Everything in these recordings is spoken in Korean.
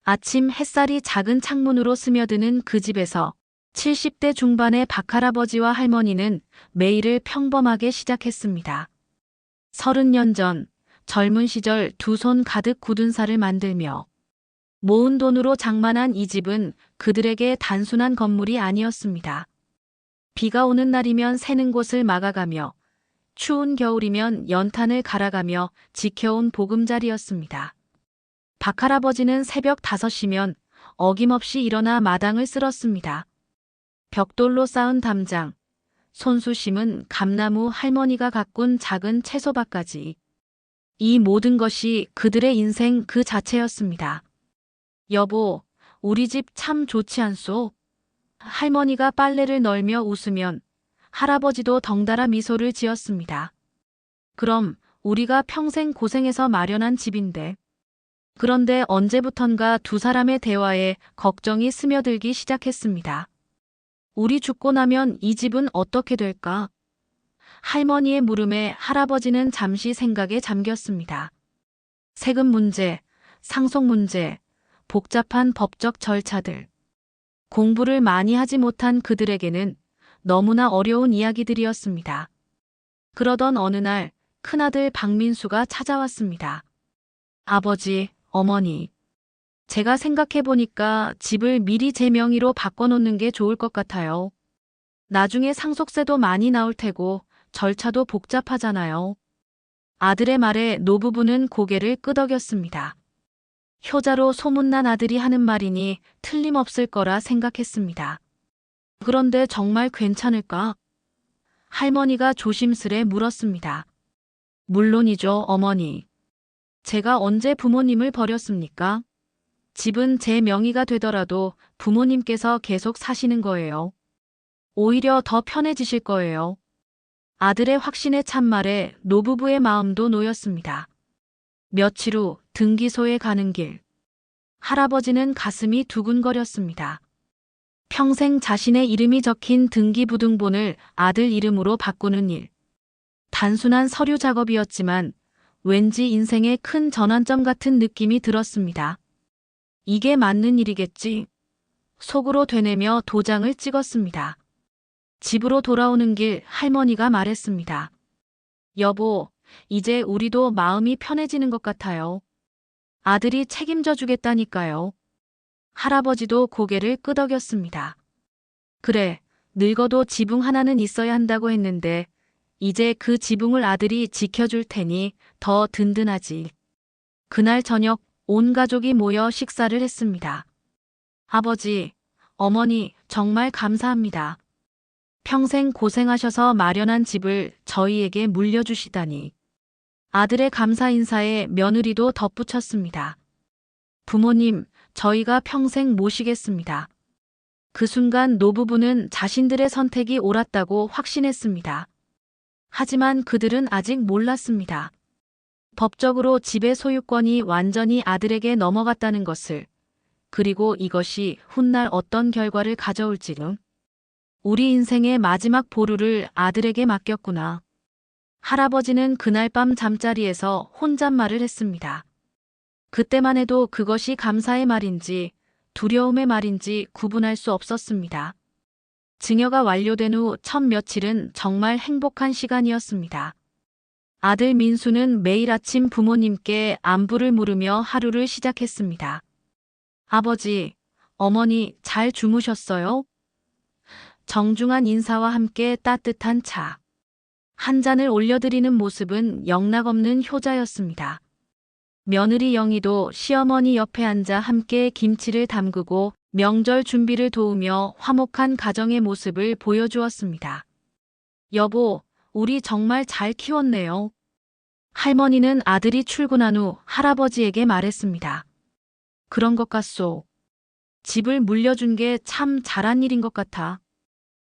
아침 햇살이 작은 창문으로 스며드는 그 집에서 70대 중반의 박할아버지와 할머니는 매일을 평범하게 시작했습니다. 30년 전 젊은 시절 두 손 가득 굳은 살을 만들며 모은 돈으로 장만한 이 집은 그들에게 단순한 건물이 아니었습니다. 비가 오는 날이면 새는 곳을 막아가며 추운 겨울이면 연탄을 갈아가며 지켜온 보금자리였습니다. 박할아버지는 새벽 5시면 어김없이 일어나 마당을 쓸었습니다. 벽돌로 쌓은 담장, 손수 심은 감나무, 할머니가 가꾼 작은 채소밭까지. 이 모든 것이 그들의 인생 그 자체였습니다. 여보, 우리 집 참 좋지 않소? 할머니가 빨래를 널며 웃으면 할아버지도 덩달아 미소를 지었습니다. 그럼 우리가 평생 고생해서 마련한 집인데. 그런데 언제부턴가 두 사람의 대화에 걱정이 스며들기 시작했습니다. 우리 죽고 나면 이 집은 어떻게 될까? 할머니의 물음에 할아버지는 잠시 생각에 잠겼습니다. 세금 문제, 상속 문제, 복잡한 법적 절차들. 공부를 많이 하지 못한 그들에게는 너무나 어려운 이야기들이었습니다. 그러던 어느 날 큰아들 박민수가 찾아왔습니다. 아버지, 어머니. 제가 생각해보니까 집을 미리 제 명의로 바꿔놓는 게 좋을 것 같아요. 나중에 상속세도 많이 나올 테고 절차도 복잡하잖아요. 아들의 말에 노부부는 고개를 끄덕였습니다. 효자로 소문난 아들이 하는 말이니 틀림없을 거라 생각했습니다. 그런데 정말 괜찮을까? 할머니가 조심스레 물었습니다. 물론이죠, 어머니. 제가 언제 부모님을 버렸습니까? 집은 제 명의가 되더라도 부모님께서 계속 사시는 거예요. 오히려 더 편해지실 거예요. 아들의 확신에 찬말에 노부부의 마음도 놓였습니다. 며칠 후 등기소에 가는 길. 할아버지는 가슴이 두근거렸습니다. 평생 자신의 이름이 적힌 등기부등본을 아들 이름으로 바꾸는 일. 단순한 서류 작업이었지만 왠지 인생의 큰 전환점 같은 느낌이 들었습니다. 이게 맞는 일이겠지. 속으로 되뇌며 도장을 찍었습니다. 집으로 돌아오는 길 할머니가 말했습니다. 여보, 이제 우리도 마음이 편해지는 것 같아요. 아들이 책임져 주겠다니까요. 할아버지도 고개를 끄덕였습니다. 그래, 늙어도 지붕 하나는 있어야 한다고 했는데 이제 그 지붕을 아들이 지켜줄 테니 더 든든하지. 그날 저녁 온 가족이 모여 식사를 했습니다. 아버지, 어머니 정말 감사합니다. 평생 고생하셔서 마련한 집을 저희에게 물려주시다니. 아들의 감사 인사에 며느리도 덧붙였습니다. 부모님, 저희가 평생 모시겠습니다. 그 순간 노부부는 자신들의 선택이 옳았다고 확신했습니다. 하지만 그들은 아직 몰랐습니다. 법적으로 집의 소유권이 완전히 아들에게 넘어갔다는 것을, 그리고 이것이 훗날 어떤 결과를 가져올지는. 우리 인생의 마지막 보루를 아들에게 맡겼구나. 할아버지는 그날 밤 잠자리에서 혼잣말을 했습니다. 그때만 해도 그것이 감사의 말인지 두려움의 말인지 구분할 수 없었습니다. 증여가 완료된 후 첫 며칠은 정말 행복한 시간이었습니다. 아들 민수는 매일 아침 부모님께 안부를 물으며 하루를 시작했습니다. 아버지, 어머니 잘 주무셨어요? 정중한 인사와 함께 따뜻한 차. 한 잔을 올려드리는 모습은 영락없는 효자였습니다. 며느리 영희도 시어머니 옆에 앉아 함께 김치를 담그고 명절 준비를 도우며 화목한 가정의 모습을 보여주었습니다. 여보, 우리 정말 잘 키웠네요. 할머니는 아들이 출근한 후 할아버지에게 말했습니다. 그런 것 같소. 집을 물려준 게 참 잘한 일인 것 같아.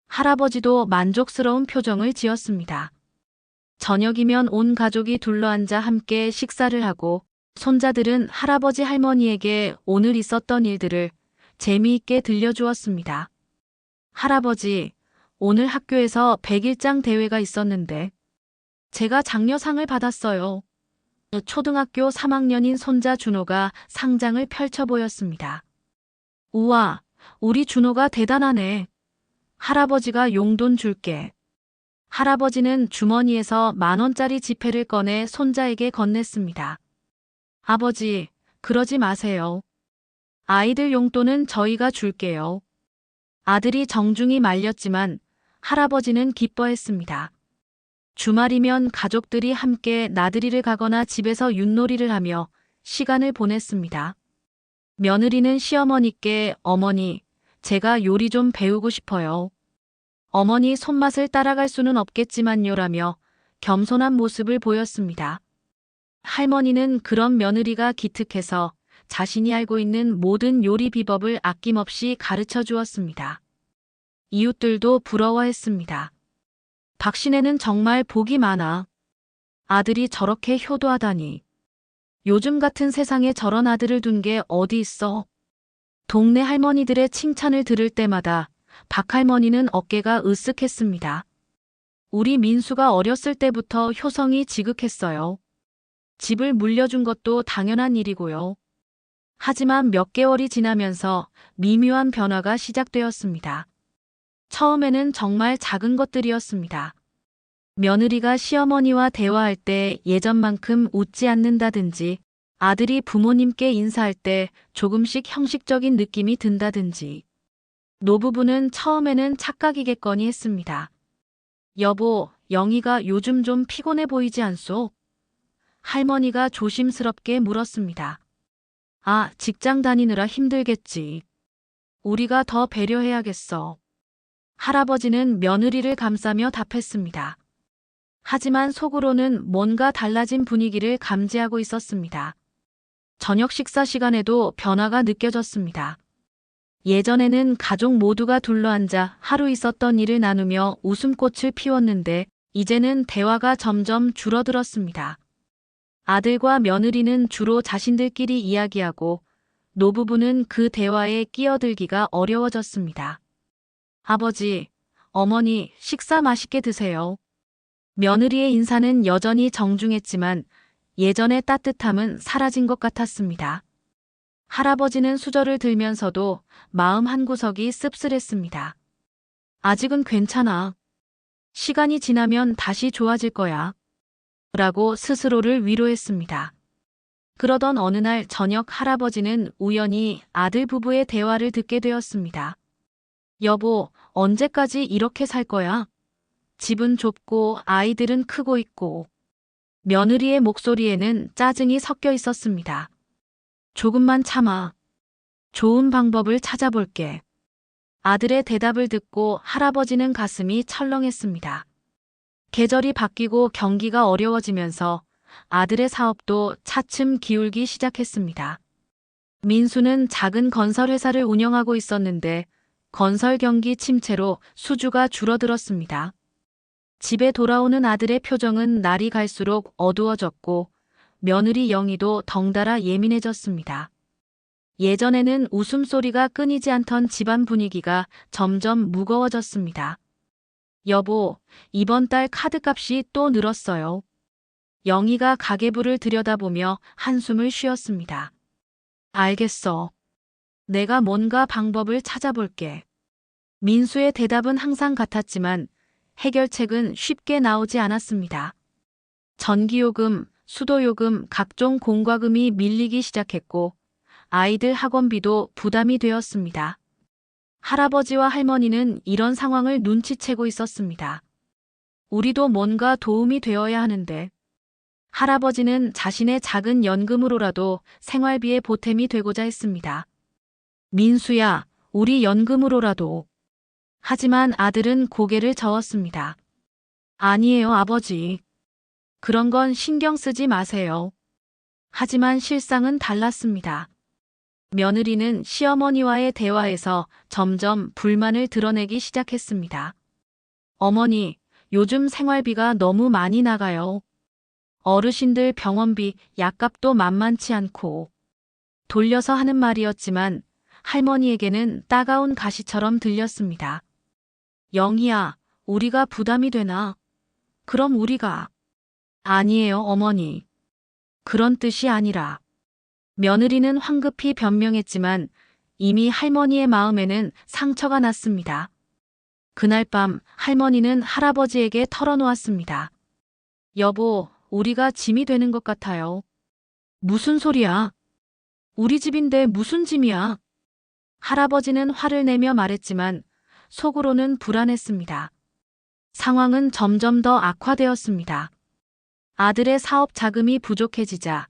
할아버지도 만족스러운 표정을 지었습니다. 저녁이면 온 가족이 둘러앉아 함께 식사를 하고 손자들은 할아버지 할머니에게 오늘 있었던 일들을 재미있게 들려주었습니다. 할아버지, 오늘 학교에서 백일장 대회가 있었는데 제가 장려상을 받았어요. 초등학교 3학년인 손자 준호가 상장을 펼쳐 보였습니다. 우와, 우리 준호가 대단하네. 할아버지가 용돈 줄게. 할아버지는 주머니에서 10,000원짜리 지폐를 꺼내 손자에게 건넸습니다. 아버지, 그러지 마세요. 아이들 용돈은 저희가 줄게요. 아들이 정중히 말렸지만 할아버지는 기뻐했습니다. 주말이면 가족들이 함께 나들이를 가거나 집에서 윷놀이를 하며 시간을 보냈습니다. 며느리는 시어머니께 어머니, 제가 요리 좀 배우고 싶어요. 어머니 손맛을 따라갈 수는 없겠지만요라며 겸손한 모습을 보였습니다. 할머니는 그런 며느리가 기특해서 자신이 알고 있는 모든 요리 비법을 아낌없이 가르쳐 주었습니다. 이웃들도 부러워했습니다. 박신혜는 정말 복이 많아. 아들이 저렇게 효도하다니. 요즘 같은 세상에 저런 아들을 둔 게 어디 있어. 동네 할머니들의 칭찬을 들을 때마다 박할머니는 어깨가 으쓱했습니다. 우리 민수가 어렸을 때부터 효성이 지극했어요. 집을 물려준 것도 당연한 일이고요. 하지만 몇 개월이 지나면서 미묘한 변화가 시작되었습니다. 처음에는 정말 작은 것들이었습니다. 며느리가 시어머니와 대화할 때 예전만큼 웃지 않는다든지, 아들이 부모님께 인사할 때 조금씩 형식적인 느낌이 든다든지. 노부부는 처음에는 착각이겠거니 했습니다. 여보, 영희가 요즘 좀 피곤해 보이지 않소? 할머니가 조심스럽게 물었습니다. 아, 직장 다니느라 힘들겠지. 우리가 더 배려해야겠어. 할아버지는 며느리를 감싸며 답했습니다. 하지만 속으로는 뭔가 달라진 분위기를 감지하고 있었습니다. 저녁 식사 시간에도 변화가 느껴졌습니다. 예전에는 가족 모두가 둘러앉아 하루 있었던 일을 나누며 웃음꽃을 피웠는데 이제는 대화가 점점 줄어들었습니다. 아들과 며느리는 주로 자신들끼리 이야기하고 노부부는 그 대화에 끼어들기가 어려워졌습니다. 아버지, 어머니, 식사 맛있게 드세요. 며느리의 인사는 여전히 정중했지만 예전의 따뜻함은 사라진 것 같았습니다. 할아버지는 수저를 들면서도 마음 한구석이 씁쓸했습니다. 아직은 괜찮아. 시간이 지나면 다시 좋아질 거야. 라고 스스로를 위로했습니다. 그러던 어느 날 저녁 할아버지는 우연히 아들 부부의 대화를 듣게 되었습니다. 여보, 언제까지 이렇게 살 거야? 집은 좁고 아이들은 크고 있고. 며느리의 목소리에는 짜증이 섞여 있었습니다. 조금만 참아. 좋은 방법을 찾아볼게. 아들의 대답을 듣고 할아버지는 가슴이 철렁했습니다. 계절이 바뀌고 경기가 어려워지면서 아들의 사업도 차츰 기울기 시작했습니다. 민수는 작은 건설회사를 운영하고 있었는데 건설 경기 침체로 수주가 줄어들었습니다. 집에 돌아오는 아들의 표정은 날이 갈수록 어두워졌고 며느리 영희도 덩달아 예민해졌습니다. 예전에는 웃음소리가 끊이지 않던 집안 분위기가 점점 무거워졌습니다. 여보, 이번 달 카드값이 또 늘었어요. 영희가 가계부를 들여다보며 한숨을 쉬었습니다. 알겠어. 내가 뭔가 방법을 찾아볼게. 민수의 대답은 항상 같았지만 해결책은 쉽게 나오지 않았습니다. 전기요금, 수도요금, 각종 공과금이 밀리기 시작했고 아이들 학원비도 부담이 되었습니다. 할아버지와 할머니는 이런 상황을 눈치채고 있었습니다. 우리도 뭔가 도움이 되어야 하는데. 할아버지는 자신의 작은 연금으로라도 생활비의 보탬이 되고자 했습니다. 민수야, 우리 연금으로라도. 하지만 아들은 고개를 저었습니다. 아니에요, 아버지. 그런 건 신경 쓰지 마세요. 하지만 실상은 달랐습니다. 며느리는 시어머니와의 대화에서 점점 불만을 드러내기 시작했습니다. 어머니, 요즘 생활비가 너무 많이 나가요. 어르신들 병원비, 약값도 만만치 않고. 돌려서 하는 말이었지만 할머니에게는 따가운 가시처럼 들렸습니다. 영희야, 우리가 부담이 되나? 그럼 우리가. 아니에요, 어머니. 그런 뜻이 아니라. 며느리는 황급히 변명했지만 이미 할머니의 마음에는 상처가 났습니다. 그날 밤 할머니는 할아버지에게 털어놓았습니다. 여보, 우리가 짐이 되는 것 같아요. 무슨 소리야? 우리 집인데 무슨 짐이야? 할아버지는 화를 내며 말했지만 속으로는 불안했습니다. 상황은 점점 더 악화되었습니다. 아들의 사업 자금이 부족해지자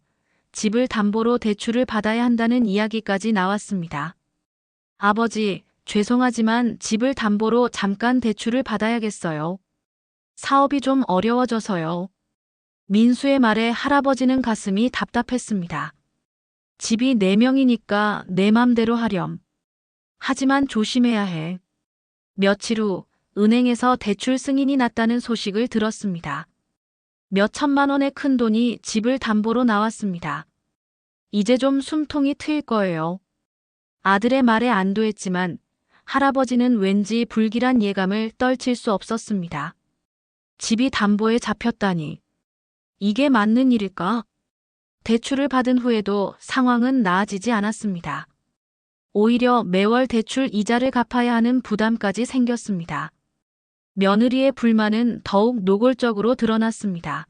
집을 담보로 대출을 받아야 한다는 이야기까지 나왔습니다. 아버지, 죄송하지만 집을 담보로 잠깐 대출을 받아야겠어요. 사업이 좀 어려워져서요. 민수의 말에 할아버지는 가슴이 답답했습니다. 집이 4명이니까 내 맘대로 하렴. 하지만 조심해야 해. 며칠 후 은행에서 대출 승인이 났다는 소식을 들었습니다. 몇 천만 원의 큰 돈이 집을 담보로 나왔습니다. 이제 좀 숨통이 트일 거예요. 아들의 말에 안도했지만 할아버지는 왠지 불길한 예감을 떨칠 수 없었습니다. 집이 담보에 잡혔다니. 이게 맞는 일일까? 대출을 받은 후에도 상황은 나아지지 않았습니다. 오히려 매월 대출 이자를 갚아야 하는 부담까지 생겼습니다. 며느리의 불만은 더욱 노골적으로 드러났습니다.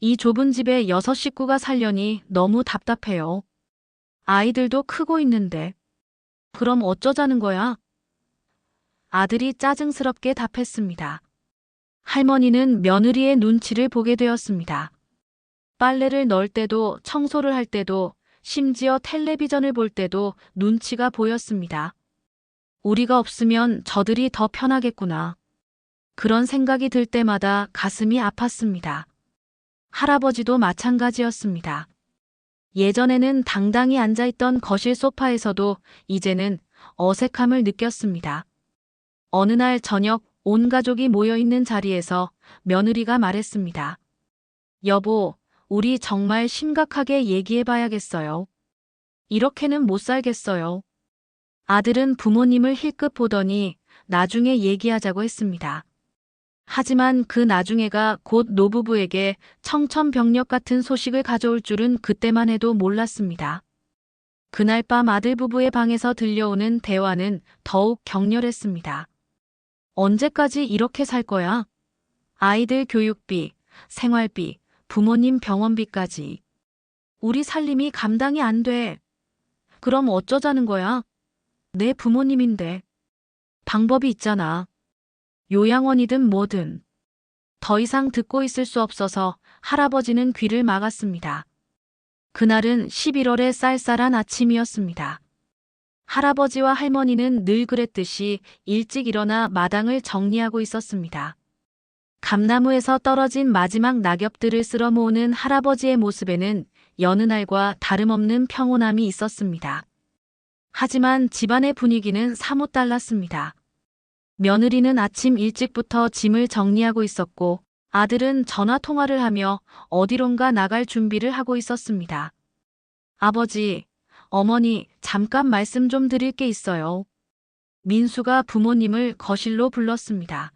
이 좁은 집에 6식구가 살려니 너무 답답해요. 아이들도 크고 있는데. 그럼 어쩌자는 거야? 아들이 짜증스럽게 답했습니다. 할머니는 며느리의 눈치를 보게 되었습니다. 빨래를 넣을 때도 청소를 할 때도 심지어 텔레비전을 볼 때도 눈치가 보였습니다. 우리가 없으면 저들이 더 편하겠구나. 그런 생각이 들 때마다 가슴이 아팠습니다. 할아버지도 마찬가지였습니다. 예전에는 당당히 앉아있던 거실 소파에서도 이제는 어색함을 느꼈습니다. 어느 날 저녁 온 가족이 모여있는 자리에서 며느리가 말했습니다. 여보, 우리 정말 심각하게 얘기해봐야겠어요. 이렇게는 못 살겠어요. 아들은 부모님을 힐끗 보더니 나중에 얘기하자고 했습니다. 하지만 그 나중에가 곧 노부부에게 청천벽력 같은 소식을 가져올 줄은 그때만 해도 몰랐습니다. 그날 밤 아들 부부의 방에서 들려오는 대화는 더욱 격렬했습니다. 언제까지 이렇게 살 거야? 아이들 교육비, 생활비, 부모님 병원비까지. 우리 살림이 감당이 안 돼. 그럼 어쩌자는 거야? 내 부모님인데. 방법이 있잖아. 요양원이든 뭐든. 더 이상 듣고 있을 수 없어서 할아버지는 귀를 막았습니다. 그날은 11월의 쌀쌀한 아침이었습니다. 할아버지와 할머니는 늘 그랬듯이 일찍 일어나 마당을 정리하고 있었습니다. 감나무에서 떨어진 마지막 낙엽들을 쓸어 모으는 할아버지의 모습에는 여느 날과 다름없는 평온함이 있었습니다. 하지만 집안의 분위기는 사뭇 달랐습니다. 며느리는 아침 일찍부터 짐을 정리하고 있었고 아들은 전화 통화를 하며 어디론가 나갈 준비를 하고 있었습니다. 아버지, 어머니, 잠깐 말씀 좀 드릴 게 있어요. 민수가 부모님을 거실로 불렀습니다.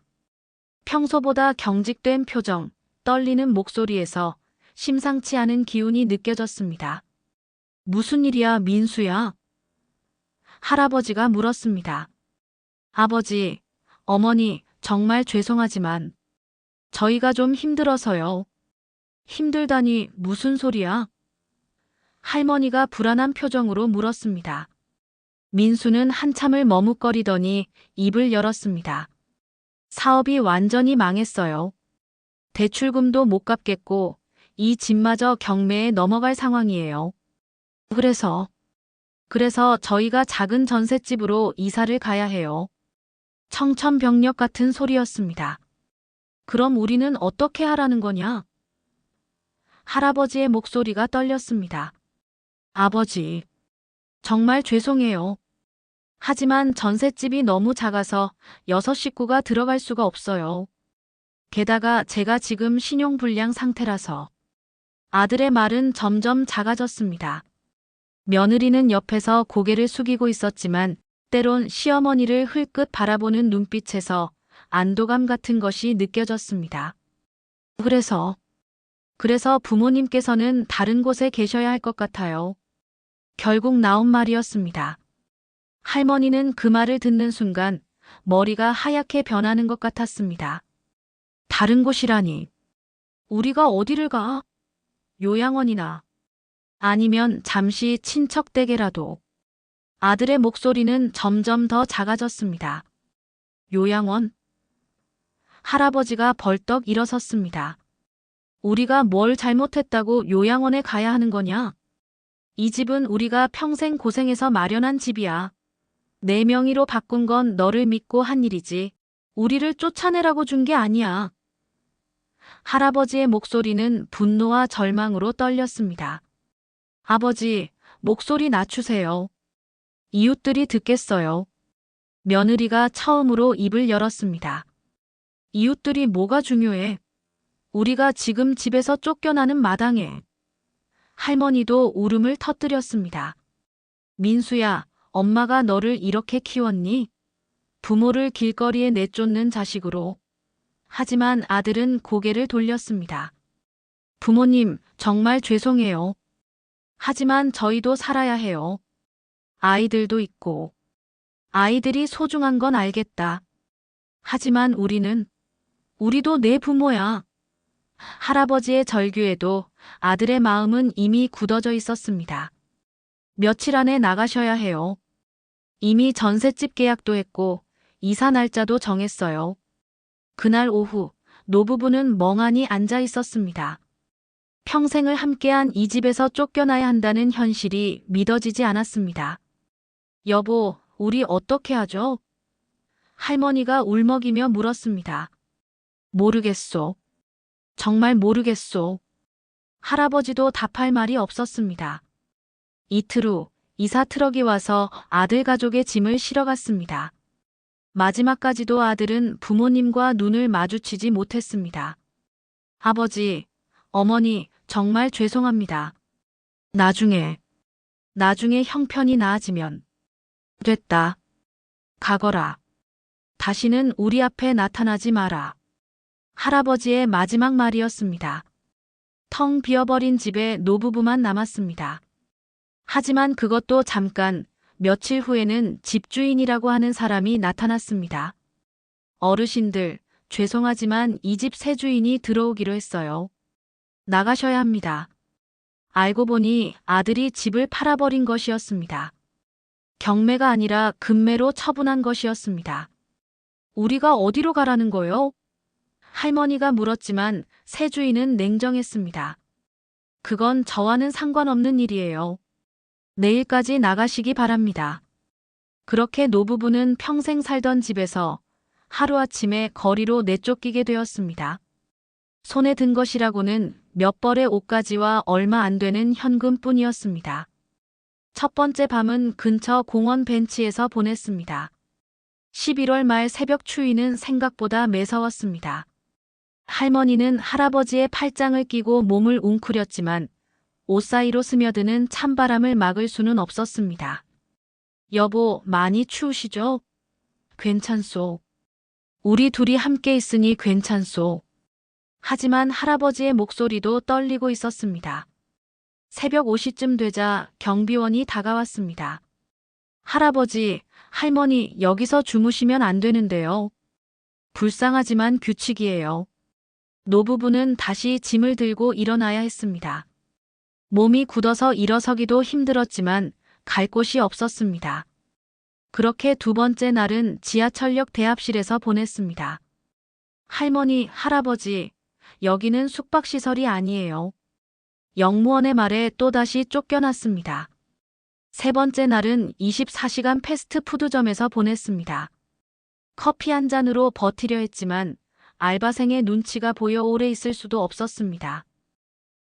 평소보다 경직된 표정, 떨리는 목소리에서 심상치 않은 기운이 느껴졌습니다. 무슨 일이야, 민수야? 할아버지가 물었습니다. 아버지, 어머니, 정말 죄송하지만 저희가 좀 힘들어서요. 힘들다니 무슨 소리야? 할머니가 불안한 표정으로 물었습니다. 민수는 한참을 머뭇거리더니 입을 열었습니다. 사업이 완전히 망했어요. 대출금도 못 갚겠고 이 집마저 경매에 넘어갈 상황이에요. 그래서 저희가 작은 전셋집으로 이사를 가야 해요. 청천벽력 같은 소리였습니다. 그럼 우리는 어떻게 하라는 거냐? 할아버지의 목소리가 떨렸습니다. 아버지, 정말 죄송해요. 하지만 전셋집이 너무 작아서 6식구가 들어갈 수가 없어요. 게다가 제가 지금 신용불량 상태라서. 아들의 말은 점점 작아졌습니다. 며느리는 옆에서 고개를 숙이고 있었지만 때론 시어머니를 흘끗 바라보는 눈빛에서 안도감 같은 것이 느껴졌습니다. 그래서 부모님께서는 다른 곳에 계셔야 할 것 같아요. 결국 나온 말이었습니다. 할머니는 그 말을 듣는 순간 머리가 하얗게 변하는 것 같았습니다. 다른 곳이라니. 우리가 어디를 가? 요양원이나 아니면 잠시 친척 댁에라도. 아들의 목소리는 점점 더 작아졌습니다. 요양원? 할아버지가 벌떡 일어섰습니다. 우리가 뭘 잘못했다고 요양원에 가야 하는 거냐? 이 집은 우리가 평생 고생해서 마련한 집이야. 내 명의로 바꾼 건 너를 믿고 한 일이지. 우리를 쫓아내라고 준 게 아니야. 할아버지의 목소리는 분노와 절망으로 떨렸습니다. 아버지, 목소리 낮추세요. 이웃들이 듣겠어요. 며느리가 처음으로 입을 열었습니다. 이웃들이 뭐가 중요해? 우리가 지금 집에서 쫓겨나는 마당에. 할머니도 울음을 터뜨렸습니다. 민수야, 엄마가 너를 이렇게 키웠니? 부모를 길거리에 내쫓는 자식으로. 하지만 아들은 고개를 돌렸습니다. 부모님, 정말 죄송해요. 하지만 저희도 살아야 해요. 아이들도 있고. 아이들이 소중한 건 알겠다. 하지만 우리도 내 부모야. 할아버지의 절규에도 아들의 마음은 이미 굳어져 있었습니다. 며칠 안에 나가셔야 해요. 이미 전셋집 계약도 했고 이사 날짜도 정했어요. 그날 오후 노부부는 멍하니 앉아 있었습니다. 평생을 함께한 이 집에서 쫓겨나야 한다는 현실이 믿어지지 않았습니다. 여보, 우리 어떻게 하죠? 할머니가 울먹이며 물었습니다. 모르겠소. 정말 모르겠소. 할아버지도 답할 말이 없었습니다. 이틀 후 이사 트럭이 와서 아들 가족의 짐을 실어갔습니다. 마지막까지도 아들은 부모님과 눈을 마주치지 못했습니다. 아버지, 어머니, 정말 죄송합니다. 나중에 형편이 나아지면. 됐다. 가거라. 다시는 우리 앞에 나타나지 마라. 할아버지의 마지막 말이었습니다. 텅 비어버린 집에 노부부만 남았습니다. 하지만 그것도 잠깐, 며칠 후에는 집주인이라고 하는 사람이 나타났습니다. 어르신들, 죄송하지만 이 집 새 주인이 들어오기로 했어요. 나가셔야 합니다. 알고 보니 아들이 집을 팔아버린 것이었습니다. 경매가 아니라 금매로 처분한 것이었습니다. 우리가 어디로 가라는 거요? 할머니가 물었지만 새 주인은 냉정했습니다. 그건 저와는 상관없는 일이에요. 내일까지 나가시기 바랍니다. 그렇게 노부부는 평생 살던 집에서 하루아침에 거리로 내쫓기게 되었습니다. 손에 든 것이라고는 몇 벌의 옷가지와 얼마 안 되는 현금뿐이었습니다. 첫 번째 밤은 근처 공원 벤치에서 보냈습니다. 11월 말 새벽 추위는 생각보다 매서웠습니다. 할머니는 할아버지의 팔짱을 끼고 몸을 웅크렸지만 옷 사이로 스며드는 찬바람을 막을 수는 없었습니다. 여보, 많이 추우시죠? 괜찮소. 우리 둘이 함께 있으니 괜찮소. 하지만 할아버지의 목소리도 떨리고 있었습니다. 새벽 5시쯤 되자 경비원이 다가왔습니다. 할아버지, 할머니 여기서 주무시면 안 되는데요. 불쌍하지만 규칙이에요. 노부부는 다시 짐을 들고 일어나야 했습니다. 몸이 굳어서 일어서기도 힘들었지만 갈 곳이 없었습니다. 그렇게 두 번째 날은 지하철역 대합실에서 보냈습니다. 할머니, 할아버지, 여기는 숙박시설이 아니에요. 영무원의 말에 또다시 쫓겨났습니다. 세 번째 날은 24시간 패스트푸드점에서 보냈습니다. 커피 한 잔으로 버티려 했지만 알바생의 눈치가 보여 오래 있을 수도 없었습니다.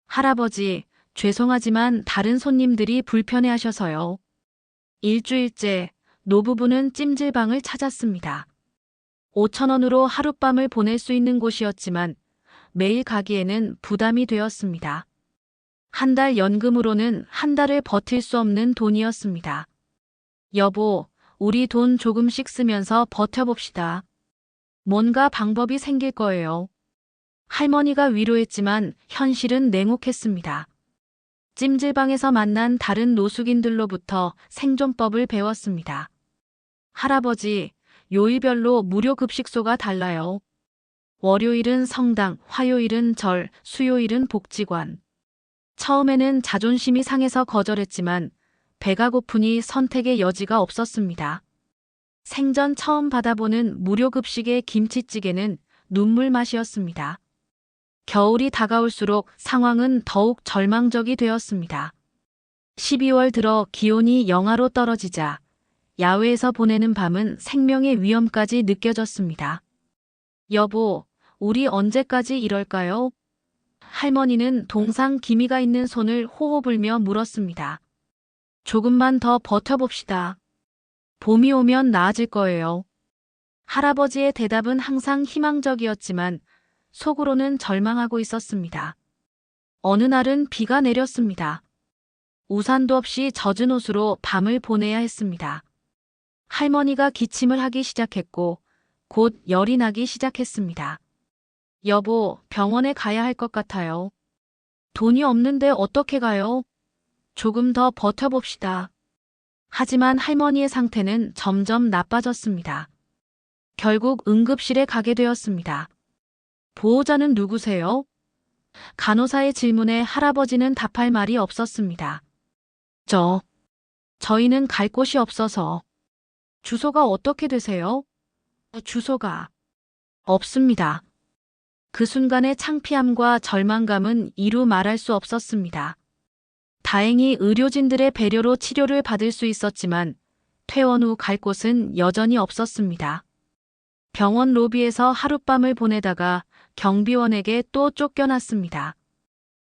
할아버지, 죄송하지만 다른 손님들이 불편해하셔서요. 일주일째 노부부는 찜질방을 찾았습니다. 5,000원으로 하룻밤을 보낼 수 있는 곳이었지만 매일 가기에는 부담이 되었습니다. 한 달 연금으로는 한 달을 버틸 수 없는 돈이었습니다. 여보, 우리 돈 조금씩 쓰면서 버텨봅시다. 뭔가 방법이 생길 거예요. 할머니가 위로했지만 현실은 냉혹했습니다. 찜질방에서 만난 다른 노숙인들로부터 생존법을 배웠습니다. 할아버지, 요일별로 무료 급식소가 달라요. 월요일은 성당, 화요일은 절, 수요일은 복지관. 처음에는 자존심이 상해서 거절했지만 배가 고프니 선택의 여지가 없었습니다. 생전 처음 받아보는 무료 급식의 김치찌개는 눈물 맛이었습니다. 겨울이 다가올수록 상황은 더욱 절망적이 되었습니다. 12월 들어 기온이 영하로 떨어지자 야외에서 보내는 밤은 생명의 위험까지 느껴졌습니다. 여보, 우리 언제까지 이럴까요? 할머니는 동상 기미가 있는 손을 호호 불며 물었습니다. 조금만 더 버텨봅시다. 봄이 오면 나아질 거예요. 할아버지의 대답은 항상 희망적이었지만 속으로는 절망하고 있었습니다. 어느 날은 비가 내렸습니다. 우산도 없이 젖은 옷으로 밤을 보내야 했습니다. 할머니가 기침을 하기 시작했고 곧 열이 나기 시작했습니다. 여보, 병원에 가야 할 것 같아요. 돈이 없는데 어떻게 가요? 조금 더 버텨봅시다. 하지만 할머니의 상태는 점점 나빠졌습니다. 결국 응급실에 가게 되었습니다. 보호자는 누구세요? 간호사의 질문에 할아버지는 답할 말이 없었습니다. 저희는 갈 곳이 없어서. 주소가 어떻게 되세요? 주소가 없습니다. 그 순간의 창피함과 절망감은 이루 말할 수 없었습니다. 다행히 의료진들의 배려로 치료를 받을 수 있었지만 퇴원 후 갈 곳은 여전히 없었습니다. 병원 로비에서 하룻밤을 보내다가 경비원에게 또 쫓겨났습니다.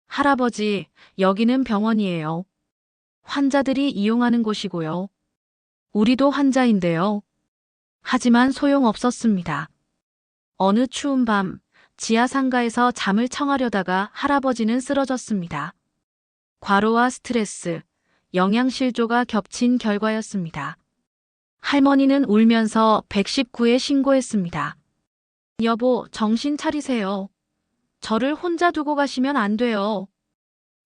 할아버지, 여기는 병원이에요. 환자들이 이용하는 곳이고요. 우리도 환자인데요. 하지만 소용없었습니다. 어느 추운 밤, 지하 상가에서 잠을 청하려다가 할아버지는 쓰러졌습니다. 과로와 스트레스, 영양실조가 겹친 결과였습니다. 할머니는 울면서 119에 신고했습니다. 여보, 정신 차리세요. 저를 혼자 두고 가시면 안 돼요.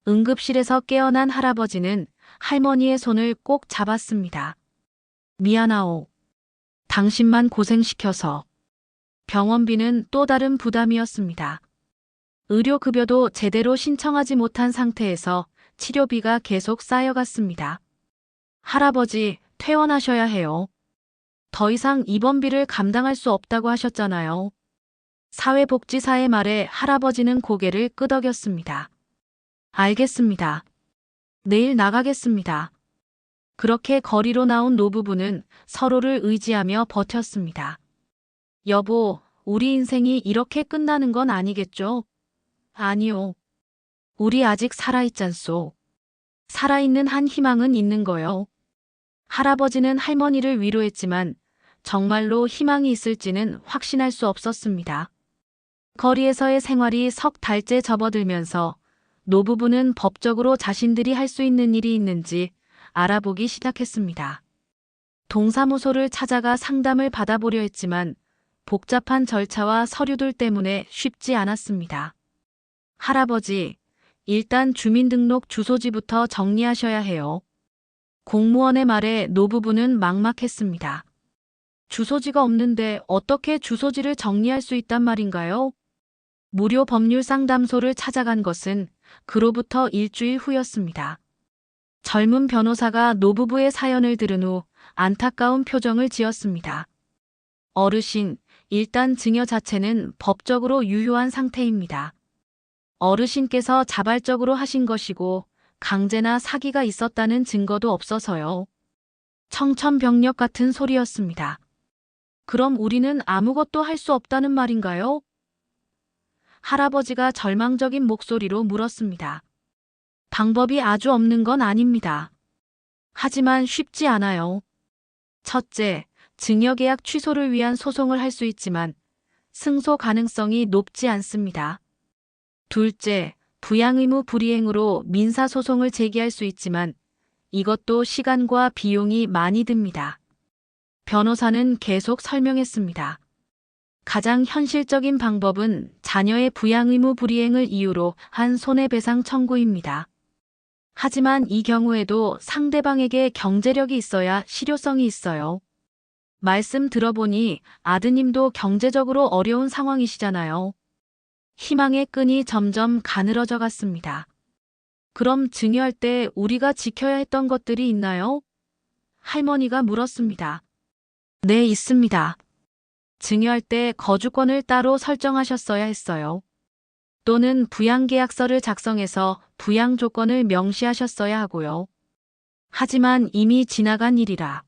응급실에서 깨어난 할아버지는 할머니의 손을 꼭 잡았습니다. 미안하오. 당신만 고생시켜서. 병원비는 또 다른 부담이었습니다. 의료급여도 제대로 신청하지 못한 상태에서 치료비가 계속 쌓여갔습니다. 할아버지, 퇴원하셔야 해요. 더 이상 입원비를 감당할 수 없다고 하셨잖아요. 사회복지사의 말에 할아버지는 고개를 끄덕였습니다. 알겠습니다. 내일 나가겠습니다. 그렇게 거리로 나온 노부부는 서로를 의지하며 버텼습니다. 여보, 우리 인생이 이렇게 끝나는 건 아니겠죠? 아니요. 우리 아직 살아있잖소. 살아있는 한 희망은 있는 거요. 할아버지는 할머니를 위로했지만 정말로 희망이 있을지는 확신할 수 없었습니다. 거리에서의 생활이 석 달째 접어들면서 노부부는 법적으로 자신들이 할 수 있는 일이 있는지 알아보기 시작했습니다. 동사무소를 찾아가 상담을 받아보려 했지만 복잡한 절차와 서류들 때문에 쉽지 않았습니다. 할아버지, 일단 주민등록 주소지부터 정리하셔야 해요. 공무원의 말에 노부부는 막막했습니다. 주소지가 없는데 어떻게 주소지를 정리할 수 있단 말인가요? 무료 법률 상담소를 찾아간 것은 그로부터 일주일 후였습니다. 젊은 변호사가 노부부의 사연을 들은 후 안타까운 표정을 지었습니다. 어르신, 일단 증여 자체는 법적으로 유효한 상태입니다. 어르신께서 자발적으로 하신 것이고 강제나 사기가 있었다는 증거도 없어서요. 청천벽력 같은 소리였습니다. 그럼 우리는 아무것도 할 수 없다는 말인가요? 할아버지가 절망적인 목소리로 물었습니다. 방법이 아주 없는 건 아닙니다. 하지만 쉽지 않아요. 첫째, 증여계약 취소를 위한 소송을 할 수 있지만 승소 가능성이 높지 않습니다. 둘째, 부양의무 불이행으로 민사소송을 제기할 수 있지만 이것도 시간과 비용이 많이 듭니다. 변호사는 계속 설명했습니다. 가장 현실적인 방법은 자녀의 부양 의무 불이행을 이유로 한 손해배상 청구입니다. 하지만 이 경우에도 상대방에게 경제력이 있어야 실효성이 있어요. 말씀 들어보니 아드님도 경제적으로 어려운 상황이시잖아요. 희망의 끈이 점점 가늘어져 갔습니다. 그럼 증여할 때 우리가 지켜야 했던 것들이 있나요? 할머니가 물었습니다. 네, 있습니다. 증여할 때 거주권을 따로 설정하셨어야 했어요. 또는 부양계약서를 작성해서 부양 조건을 명시하셨어야 하고요. 하지만 이미 지나간 일이라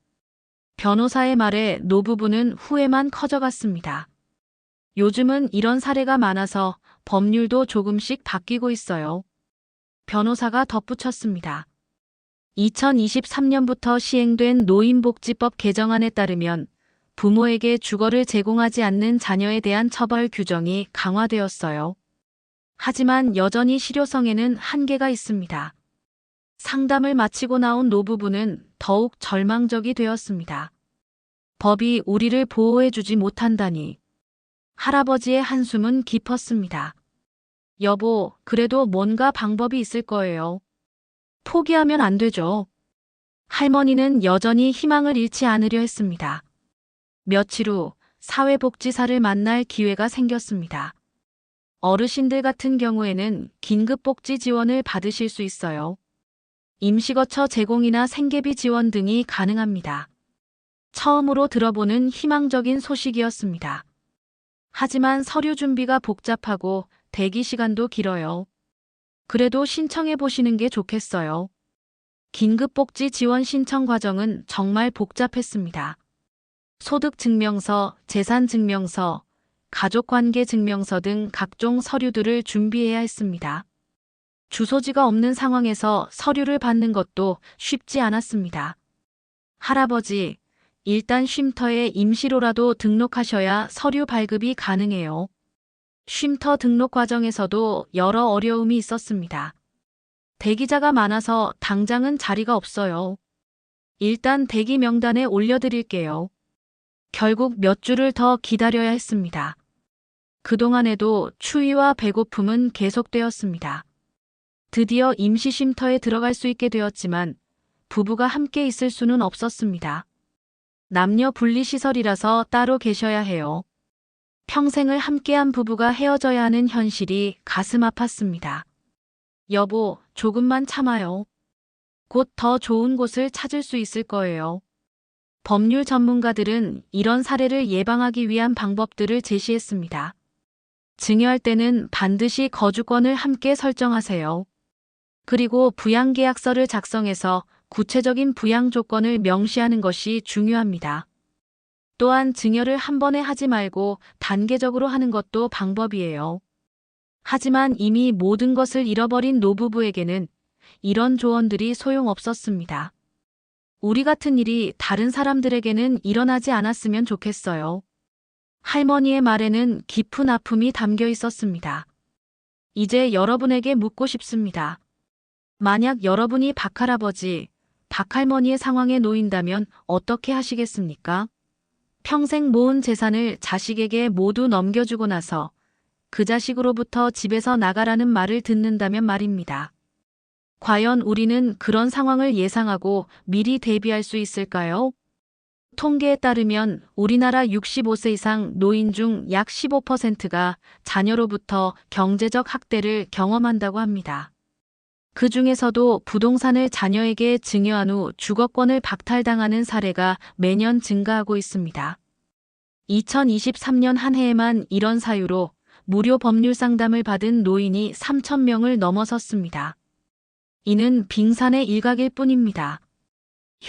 변호사의 말에 노부부는 후회만 커져갔습니다. 요즘은 이런 사례가 많아서 법률도 조금씩 바뀌고 있어요. 변호사가 덧붙였습니다. 2023년부터 시행된 노인복지법 개정안에 따르면 부모에게 주거를 제공하지 않는 자녀에 대한 처벌 규정이 강화되었어요. 하지만 여전히 실효성에는 한계가 있습니다. 상담을 마치고 나온 노부부는 더욱 절망적이 되었습니다. 법이 우리를 보호해주지 못한다니. 할아버지의 한숨은 깊었습니다. 여보, 그래도 뭔가 방법이 있을 거예요. 포기하면 안 되죠. 할머니는 여전히 희망을 잃지 않으려 했습니다. 며칠 후 사회복지사를 만날 기회가 생겼습니다. 어르신들 같은 경우에는 긴급복지 지원을 받으실 수 있어요. 임시거처 제공이나 생계비 지원 등이 가능합니다. 처음으로 들어보는 희망적인 소식이었습니다. 하지만 서류 준비가 복잡하고 대기 시간도 길어요. 그래도 신청해 보시는 게 좋겠어요. 긴급복지 지원 신청 과정은 정말 복잡했습니다. 소득증명서, 재산증명서, 가족관계증명서 등 각종 서류들을 준비해야 했습니다. 주소지가 없는 상황에서 서류를 받는 것도 쉽지 않았습니다. 할아버지, 일단 쉼터에 임시로라도 등록하셔야 서류 발급이 가능해요. 쉼터 등록 과정에서도 여러 어려움이 있었습니다. 대기자가 많아서 당장은 자리가 없어요. 일단 대기 명단에 올려드릴게요. 결국 몇 주를 더 기다려야 했습니다. 그동안에도 추위와 배고픔은 계속되었습니다. 드디어 임시 쉼터에 들어갈 수 있게 되었지만 부부가 함께 있을 수는 없었습니다. 남녀 분리시설이라서 따로 계셔야 해요. 평생을 함께한 부부가 헤어져야 하는 현실이 가슴 아팠습니다. 여보, 조금만 참아요. 곧 더 좋은 곳을 찾을 수 있을 거예요. 법률 전문가들은 이런 사례를 예방하기 위한 방법들을 제시했습니다. 증여할 때는 반드시 거주권을 함께 설정하세요. 그리고 부양계약서를 작성해서 구체적인 부양 조건을 명시하는 것이 중요합니다. 또한 증여를 한 번에 하지 말고 단계적으로 하는 것도 방법이에요. 하지만 이미 모든 것을 잃어버린 노부부에게는 이런 조언들이 소용없었습니다. 우리 같은 일이 다른 사람들에게는 일어나지 않았으면 좋겠어요. 할머니의 말에는 깊은 아픔이 담겨 있었습니다. 이제 여러분에게 묻고 싶습니다. 만약 여러분이 박할아버지, 박할머니의 상황에 놓인다면 어떻게 하시겠습니까? 평생 모은 재산을 자식에게 모두 넘겨주고 나서 그 자식으로부터 집에서 나가라는 말을 듣는다면 말입니다. 과연 우리는 그런 상황을 예상하고 미리 대비할 수 있을까요? 통계에 따르면 우리나라 65세 이상 노인 중 약 15%가 자녀로부터 경제적 학대를 경험한다고 합니다. 그 중에서도 부동산을 자녀에게 증여한 후 주거권을 박탈당하는 사례가 매년 증가하고 있습니다. 2023년 한 해에만 이런 사유로 무료 법률 상담을 받은 노인이 3,000명을 넘어섰습니다. 이는 빙산의 일각일 뿐입니다.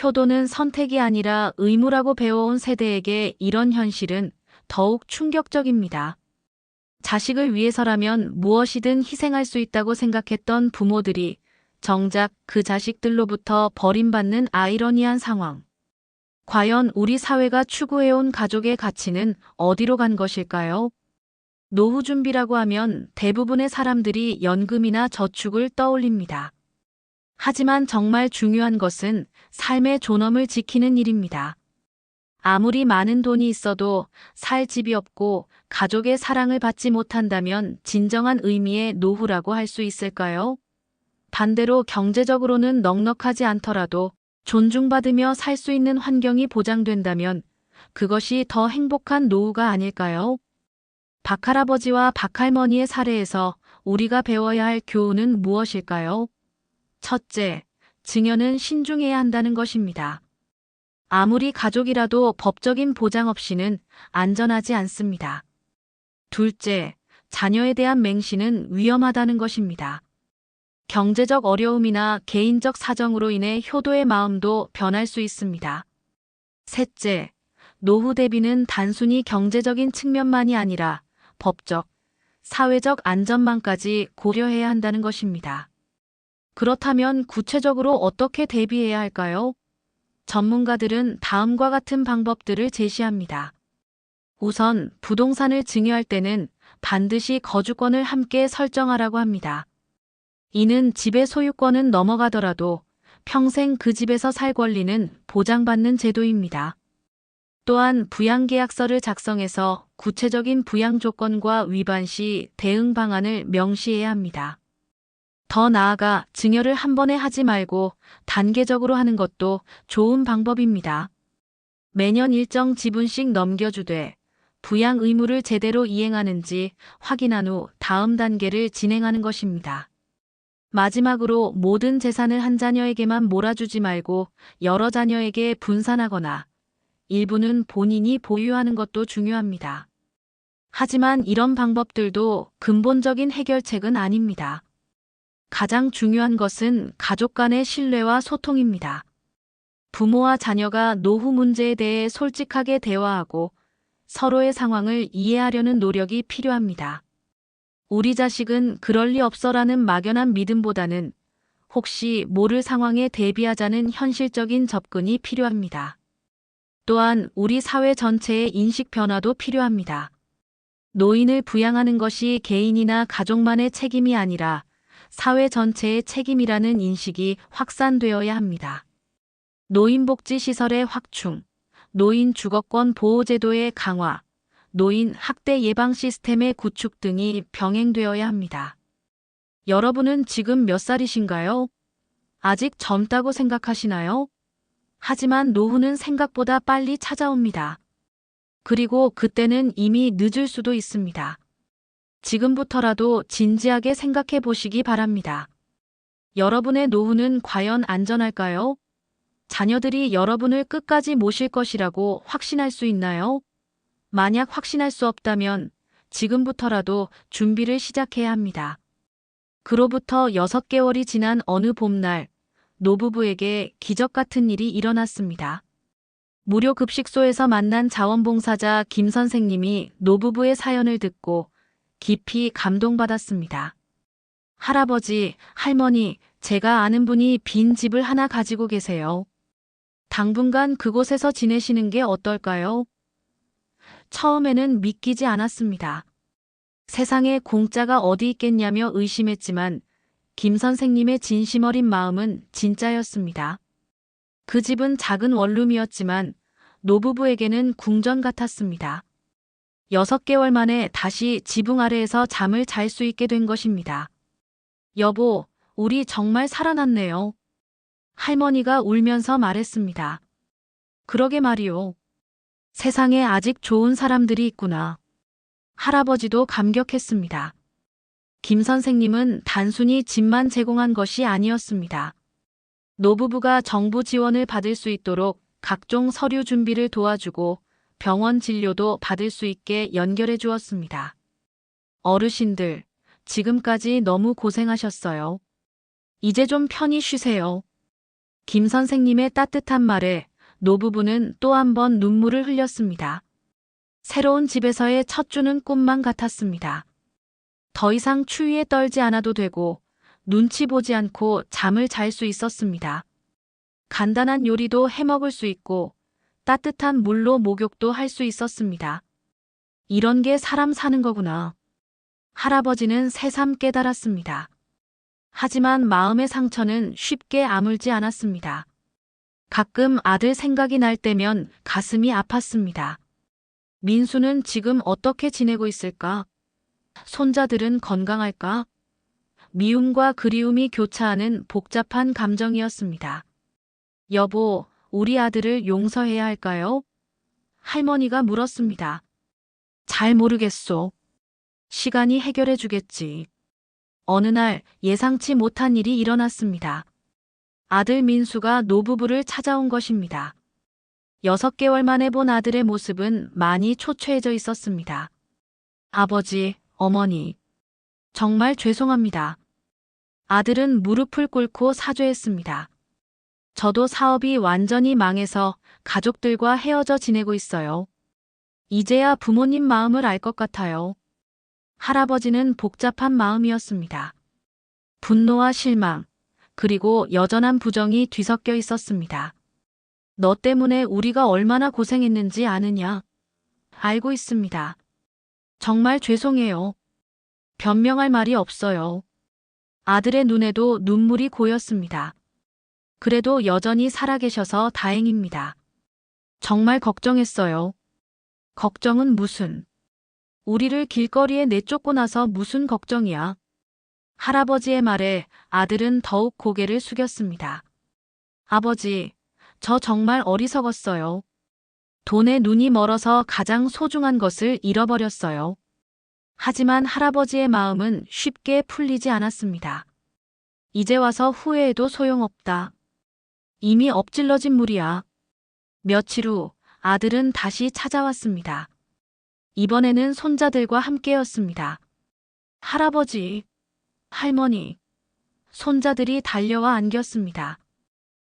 효도는 선택이 아니라 의무라고 배워온 세대에게 이런 현실은 더욱 충격적입니다. 자식을 위해서라면 무엇이든 희생할 수 있다고 생각했던 부모들이 정작 그 자식들로부터 버림받는 아이러니한 상황. 과연 우리 사회가 추구해온 가족의 가치는 어디로 간 것일까요? 노후 준비라고 하면 대부분의 사람들이 연금이나 저축을 떠올립니다. 하지만 정말 중요한 것은 삶의 존엄을 지키는 일입니다. 아무리 많은 돈이 있어도 살 집이 없고 가족의 사랑을 받지 못한다면 진정한 의미의 노후라고 할 수 있을까요? 반대로 경제적으로는 넉넉하지 않더라도 존중받으며 살 수 있는 환경이 보장된다면 그것이 더 행복한 노후가 아닐까요? 박할아버지와 박할머니의 사례에서 우리가 배워야 할 교훈은 무엇일까요? 첫째, 증여는 신중해야 한다는 것입니다. 아무리 가족이라도 법적인 보장 없이는 안전하지 않습니다. 둘째, 자녀에 대한 맹신은 위험하다는 것입니다. 경제적 어려움이나 개인적 사정으로 인해 효도의 마음도 변할 수 있습니다. 셋째, 노후 대비는 단순히 경제적인 측면만이 아니라 법적, 사회적 안전망까지 고려해야 한다는 것입니다. 그렇다면 구체적으로 어떻게 대비해야 할까요? 전문가들은 다음과 같은 방법들을 제시합니다. 우선 부동산을 증여할 때는 반드시 거주권을 함께 설정하라고 합니다. 이는 집의 소유권은 넘어가더라도 평생 그 집에서 살 권리는 보장받는 제도입니다. 또한 부양계약서를 작성해서 구체적인 부양 조건과 위반 시 대응 방안을 명시해야 합니다. 더 나아가 증여를 한 번에 하지 말고 단계적으로 하는 것도 좋은 방법입니다. 매년 일정 지분씩 넘겨주되 부양 의무를 제대로 이행하는지 확인한 후 다음 단계를 진행하는 것입니다. 마지막으로 모든 재산을 한 자녀에게만 몰아주지 말고 여러 자녀에게 분산하거나 일부는 본인이 보유하는 것도 중요합니다. 하지만 이런 방법들도 근본적인 해결책은 아닙니다. 가장 중요한 것은 가족 간의 신뢰와 소통입니다. 부모와 자녀가 노후 문제에 대해 솔직하게 대화하고 서로의 상황을 이해하려는 노력이 필요합니다. 우리 자식은 그럴 리 없어라는 막연한 믿음보다는 혹시 모를 상황에 대비하자는 현실적인 접근이 필요합니다. 또한 우리 사회 전체의 인식 변화도 필요합니다. 노인을 부양하는 것이 개인이나 가족만의 책임이 아니라 사회 전체의 책임이라는 인식이 확산되어야 합니다. 노인복지시설의 확충, 노인 주거권 보호제도의 강화, 노인 학대 예방 시스템의 구축 등이 병행되어야 합니다. 여러분은 지금 몇 살이신가요? 아직 젊다고 생각하시나요? 하지만 노후는 생각보다 빨리 찾아옵니다. 그리고 그때는 이미 늦을 수도 있습니다. 지금부터라도 진지하게 생각해 보시기 바랍니다. 여러분의 노후는 과연 안전할까요? 자녀들이 여러분을 끝까지 모실 것이라고 확신할 수 있나요? 만약 확신할 수 없다면 지금부터라도 준비를 시작해야 합니다. 그로부터 6개월이 지난 어느 봄날, 노부부에게 기적 같은 일이 일어났습니다. 무료 급식소에서 만난 자원봉사자 김 선생님이 노부부의 사연을 듣고 깊이 감동받았습니다. 할아버지, 할머니, 제가 아는 분이 빈 집을 하나 가지고 계세요. 당분간 그곳에서 지내시는 게 어떨까요? 처음에는 믿기지 않았습니다. 세상에 공짜가 어디 있겠냐며 의심했지만 김 선생님의 진심 어린 마음은 진짜였습니다. 그 집은 작은 원룸이었지만 노부부에게는 궁전 같았습니다. 6개월 만에 다시 지붕 아래에서 잠을 잘 수 있게 된 것입니다. 여보, 우리 정말 살아났네요. 할머니가 울면서 말했습니다. 그러게 말이오. 세상에 아직 좋은 사람들이 있구나. 할아버지도 감격했습니다. 김 선생님은 단순히 집만 제공한 것이 아니었습니다. 노부부가 정부 지원을 받을 수 있도록 각종 서류 준비를 도와주고 병원 진료도 받을 수 있게 연결해 주었습니다. 어르신들, 지금까지 너무 고생하셨어요. 이제 좀 편히 쉬세요. 김 선생님의 따뜻한 말에 노부부는 또 한 번 눈물을 흘렸습니다. 새로운 집에서의 첫 주는 꿈만 같았습니다. 더 이상 추위에 떨지 않아도 되고 눈치 보지 않고 잠을 잘 수 있었습니다. 간단한 요리도 해먹을 수 있고 따뜻한 물로 목욕도 할 수 있었습니다. 이런 게 사람 사는 거구나. 할아버지는 새삼 깨달았습니다. 하지만 마음의 상처는 쉽게 아물지 않았습니다. 가끔 아들 생각이 날 때면 가슴이 아팠습니다. 민수는 지금 어떻게 지내고 있을까? 손자들은 건강할까? 미움과 그리움이 교차하는 복잡한 감정이었습니다. 여보, 우리 아들을 용서해야 할까요? 할머니가 물었습니다. 잘 모르겠소. 시간이 해결해 주겠지. 어느 날 예상치 못한 일이 일어났습니다. 아들 민수가 노부부를 찾아온 것입니다. 6개월 만에 본 아들의 모습은 많이 초췌해져 있었습니다. 아버지, 어머니, 정말 죄송합니다. 아들은 무릎을 꿇고 사죄했습니다. 저도 사업이 완전히 망해서 가족들과 헤어져 지내고 있어요. 이제야 부모님 마음을 알 것 같아요. 할아버지는 복잡한 마음이었습니다. 분노와 실망, 그리고 여전한 부정이 뒤섞여 있었습니다. 너 때문에 우리가 얼마나 고생했는지 아느냐? 알고 있습니다. 정말 죄송해요. 변명할 말이 없어요. 아들의 눈에도 눈물이 고였습니다. 그래도 여전히 살아계셔서 다행입니다. 정말 걱정했어요. 걱정은 무슨? 우리를 길거리에 내쫓고 나서 무슨 걱정이야? 할아버지의 말에 아들은 더욱 고개를 숙였습니다. 아버지, 저 정말 어리석었어요. 돈에 눈이 멀어서 가장 소중한 것을 잃어버렸어요. 하지만 할아버지의 마음은 쉽게 풀리지 않았습니다. 이제 와서 후회해도 소용없다. 이미 엎질러진 물이야. 며칠 후 아들은 다시 찾아왔습니다. 이번에는 손자들과 함께였습니다. 할아버지, 할머니, 손자들이 달려와 안겼습니다.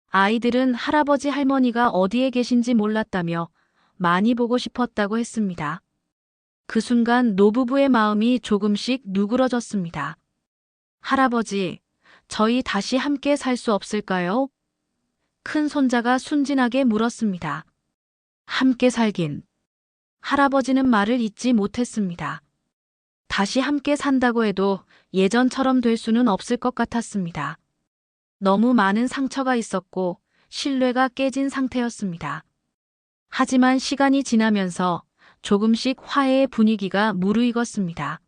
아이들은 할아버지 할머니가 어디에 계신지 몰랐다며 많이 보고 싶었다고 했습니다. 그 순간 노부부의 마음이 조금씩 누그러졌습니다. 할아버지, 저희 다시 함께 살 수 없을까요? 큰 손자가 순진하게 물었습니다. 함께 살긴. 할아버지는 말을 잇지 못했습니다. 다시 함께 산다고 해도 예전처럼 될 수는 없을 것 같았습니다. 너무 많은 상처가 있었고 신뢰가 깨진 상태였습니다. 하지만 시간이 지나면서 조금씩 화해의 분위기가 무르익었습니다.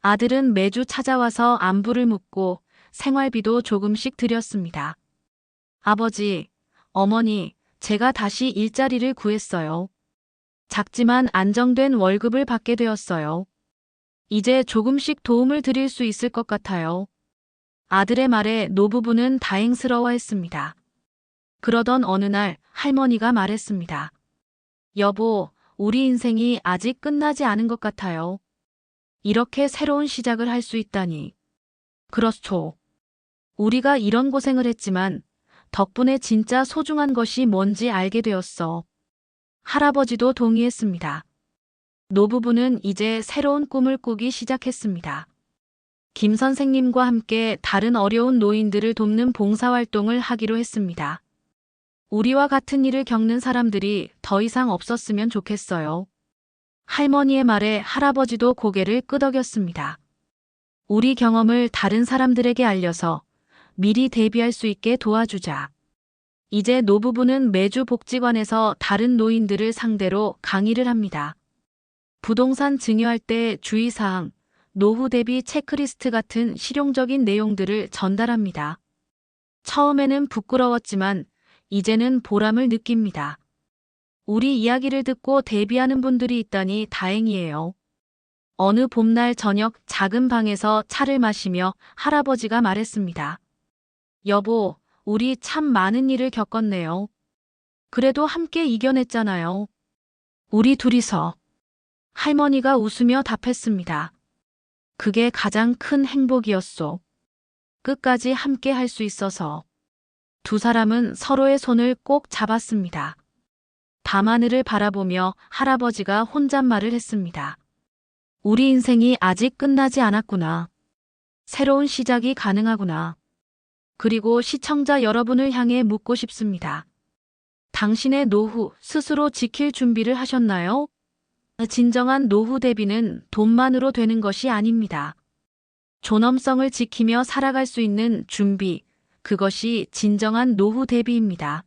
아들은 매주 찾아와서 안부를 묻고 생활비도 조금씩 드렸습니다. 아버지, 어머니, 제가 다시 일자리를 구했어요. 작지만 안정된 월급을 받게 되었어요. 이제 조금씩 도움을 드릴 수 있을 것 같아요. 아들의 말에 노부부는 다행스러워했습니다. 그러던 어느 날 할머니가 말했습니다. 여보, 우리 인생이 아직 끝나지 않은 것 같아요. 이렇게 새로운 시작을 할 수 있다니. 그렇죠. 우리가 이런 고생을 했지만 덕분에 진짜 소중한 것이 뭔지 알게 되었어. 할아버지도 동의했습니다. 노부부는 이제 새로운 꿈을 꾸기 시작했습니다. 김 선생님과 함께 다른 어려운 노인들을 돕는 봉사활동을 하기로 했습니다. 우리와 같은 일을 겪는 사람들이 더 이상 없었으면 좋겠어요. 할머니의 말에 할아버지도 고개를 끄덕였습니다. 우리 경험을 다른 사람들에게 알려서 미리 대비할 수 있게 도와주자. 이제 노부부는 매주 복지관에서 다른 노인들을 상대로 강의를 합니다. 부동산 증여할 때 주의사항, 노후 대비 체크리스트 같은 실용적인 내용들을 전달합니다. 처음에는 부끄러웠지만 이제는 보람을 느낍니다. 우리 이야기를 듣고 대비하는 분들이 있다니 다행이에요. 어느 봄날 저녁 작은 방에서 차를 마시며 할아버지가 말했습니다. 여보, 우리 참 많은 일을 겪었네요. 그래도 함께 이겨냈잖아요. 우리 둘이서. 할머니가 웃으며 답했습니다. 그게 가장 큰 행복이었소. 끝까지 함께 할 수 있어서. 두 사람은 서로의 손을 꼭 잡았습니다. 밤하늘을 바라보며 할아버지가 혼잣말을 했습니다. 우리 인생이 아직 끝나지 않았구나. 새로운 시작이 가능하구나. 그리고 시청자 여러분을 향해 묻고 싶습니다. 당신의 노후 스스로 지킬 준비를 하셨나요? 진정한 노후 대비는 돈만으로 되는 것이 아닙니다. 존엄성을 지키며 살아갈 수 있는 준비, 그것이 진정한 노후 대비입니다.